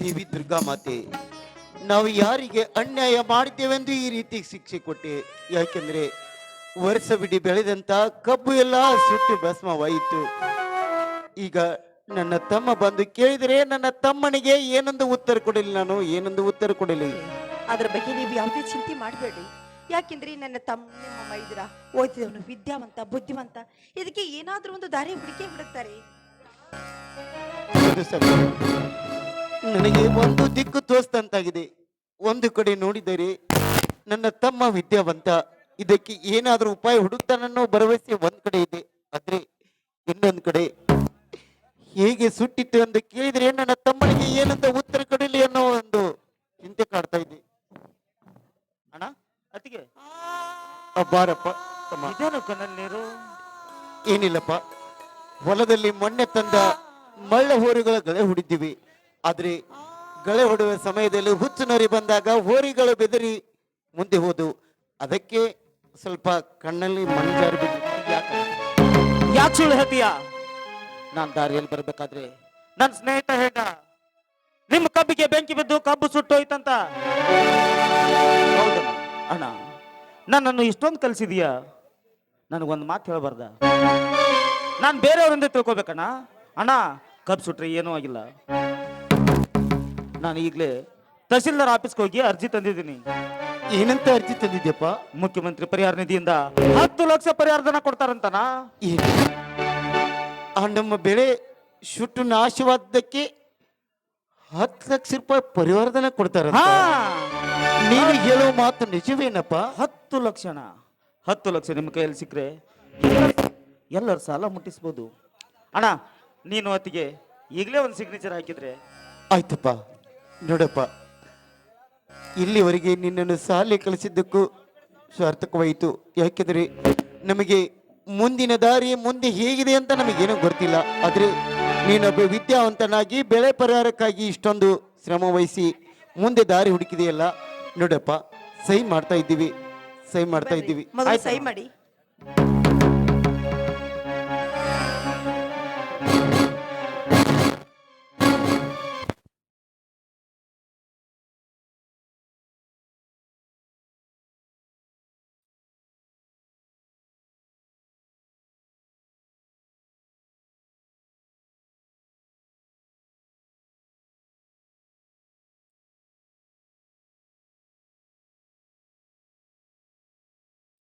ದೇವಿ ದುರ್ಗಾ ಮಾತೆ, ನಾವು ಯಾರಿಗೆ ಅನ್ಯಾಯ ಮಾಡಿದ್ದೇವೆಂದು ಈ ರೀತಿ ಶಿಕ್ಷೆ ಕೊಟ್ಟೆ. ಯಾಕೆಂದ್ರೆ ವರ್ಷವಿಡೀ ಬೆಳೆದಂತ ಕಬ್ಬು ಎಲ್ಲ ಸುಟ್ಟು ಭಸ್ಮವಾಯಿತು. ಈಗ ನನ್ನ ತಮ್ಮ ಬಂದು ಕೇಳಿದರೆ ನನ್ನ ತಮ್ಮನಿಗೆ ಏನೊಂದು ಉತ್ತರ ಕೊಡಲಿ, ನಾನು ಏನೊಂದು ಉತ್ತರ ಕೊಡಲಿ. ಅದ್ರ ಬಗ್ಗೆ ನೀವು ಯಾವುದೇ ಚಿಂತೆ ಮಾಡಬೇಡಿ. ಯಾಕೆಂದ್ರೆ ನನ್ನ ತಮ್ಮ ನಿಮ್ಮ ಮೈದ್ರ ಓದಿದವನು, ವಿದ್ಯಾವಂತ, ಬುದ್ಧಿವಂತ. ಇದಕ್ಕೆ ಏನಾದ್ರೂ ಒಂದು ದಾರಿ ಹುಡುಕೇ ಹುಡುಕ್ತಾರೆ. ಹೌದು ಸರ್, ನನಗೆ ಒಂದು ದಿಕ್ಕು ತೋರಿಸಿದಂತಾಗಿದೆ. ಒಂದು ಕಡೆ ನೋಡಿದರೆ ನನ್ನ ತಮ್ಮ ವಿದ್ಯಾವಂತ, ಇದಕ್ಕೆ ಏನಾದರೂ ಉಪಾಯ ಹುಡುಕ್ತಾನನ್ನೋ ಭರವಸೆ ಒಂದ್ ಕಡೆ ಇದೆ. ಆದ್ರೆ ಇನ್ನೊಂದು ಕಡೆ ಹೇಗೆ ಸುಟ್ಟಿತ್ತು ಎಂದು ಕೇಳಿದ್ರೆ ನನ್ನ ತಮ್ಮನಿಗೆ ಏನಂತ ಉತ್ತರ ಕೊಡಲಿ ಅನ್ನೋ ಒಂದು ಚಿಂತೆ ಕಾಡ್ತಾ ಇದೆ. ಅಣ್ಣ ಅತ್ತಿಗೆ ಬಾರಪ್ಪ ತಮ್ಮ. ಇದೇನು ಕಣ್ಣಲ್ಲಿ ಏನಿಲ್ಲಪ್ಪ, ಹೊಲದಲ್ಲಿ ಮೊನ್ನೆ ತಂದ ಮಳ್ಳ ಹೋರಿಗಳ ಗಳೆ ಹೊಡಿದ್ದೀವಿ. ಆದ್ರೆ ಗಳೆ ಹೊಡುವ ಸಮಯದಲ್ಲಿ ಹುಚ್ಚು ನರಿ ಬಂದಾಗ ಹೋರಿಗಳು ಬೆದರಿ ಮುಂದೆ ಹೋದು, ಅದಕ್ಕೆ ಸ್ವಲ್ಪ ಕಣ್ಣಲ್ಲಿ ಮಣ್ಣು ಜಾರಿ ಬಿದ್ದಿತ್ತು. ಯಾಕೆ ಸುಳ್ಳು ಹೇಳ್ತೀಯ? ನಾನ್ ದಾರಿಯಲ್ಲಿ ಬರ್ಬೇಕಾದ್ರೆ ನನ್ನ ಸ್ನೇಹಿತ ಹೇಳ್ದ ನಿಮ್ಮ ಕಬ್ಬಿಗೆ ಬೆಂಕಿ ಬಿದ್ದು ಕಬ್ಬು ಸುಟ್ಟೋಯ್ತಂತ. ಹೌದಣ್ಣ. ಅಣ್ಣ, ನನ್ನನ್ನು ಇಷ್ಟೊಂದು ಕಲಿಸಿದೀಯ, ನನಗೊಂದು ಮಾತು ಹೇಳಬಾರ್ದ? ನಾನು ಬೇರೆಯವರಿಂದ ತಿಳ್ಕೊಬೇಕಣ್ಣ. ಅಣ್ಣ, ಕಬ್ಬು ಸುಟ್ರೆ ಏನೂ ಆಗಿಲ್ಲ. ನಾನು ಈಗಲೇ ತಹಸೀಲ್ದಾರ್ ಆಫೀಸ್ಗೆ ಹೋಗಿ ಅರ್ಜಿ ತಂದಿದ್ದೀನಿ. ಏನಂತ ಅರ್ಜಿ ತಂದಿದ್ಯಪ್ಪ? ಮುಖ್ಯಮಂತ್ರಿ ಪರಿಹಾರ ನಿಧಿಯಿಂದ 10 ಲಕ್ಷ ಪರಿಹಾರ ಧನ ಕೊಡ್ತಾರಂತನ. ಏನು? ಆ ನಮ್ಮ ಬೆಳೆ ಸುಟ್ಟು ನಾಶವಾದ್ದಕ್ಕೆ 10 ಲಕ್ಷ ರೂಪಾಯಿ ಪರಿವಾರಧನ ಕೊಡ್ತಾರ? ಹಾ, ನೀನು ಹೇಳೋ ಮಾತು ನಿಜವೇನಪ್ಪ? 10 ಲಕ್ಷಣ. 10 ಲಕ್ಷ ನಿಮ್ಮ ಕೈಯಲ್ಲಿ ಸಿಕ್ಕರೆ ಎಲ್ಲರ ಸಾಲ ಮುಟ್ಟಿಸ್ಬೋದು. ಅಣ್ಣ, ನೀನು ಅತ್ತಿಗೆ ಈಗಲೇ ಒಂದು ಸಿಗ್ನೇಚರ್ ಹಾಕಿದ್ರೆ. ಆಯ್ತಪ್ಪ. ನೋಡಪ್ಪ, ಇಲ್ಲಿವರೆಗೆ ನಿನ್ನನ್ನು ಶಾಲೆ ಕಳಿಸಿದ್ದಕ್ಕೂ ಸಾರ್ಥಕವಾಯಿತು. ಯಾಕೆಂದರೆ ನಮಗೆ ಮುಂದಿನ ದಾರಿ ಮುಂದೆ ಹೇಗಿದೆ ಅಂತ ನಮಗೇನೋ ಗೊತ್ತಿಲ್ಲ. ಆದರೆ ನೀನೊಬ್ಬ ವಿದ್ಯಾವಂತನಾಗಿ ಬೆಳೆ ಪರಿಹಾರಕ್ಕಾಗಿ ಇಷ್ಟೊಂದು ಶ್ರಮ ವಹಿಸಿ ಮುಂದೆ ದಾರಿ ಹುಡುಕಿದೆಯಲ್ಲ. ನೋಡಪ್ಪ, ಸಹಿ ಮಾಡ್ತಾ ಇದ್ದೀವಿ, ಸಹಿ ಮಾಡ್ತಾ ಇದ್ದೀವಿ. ಮೊದಲು ಸಹಿ ಮಾಡಿ.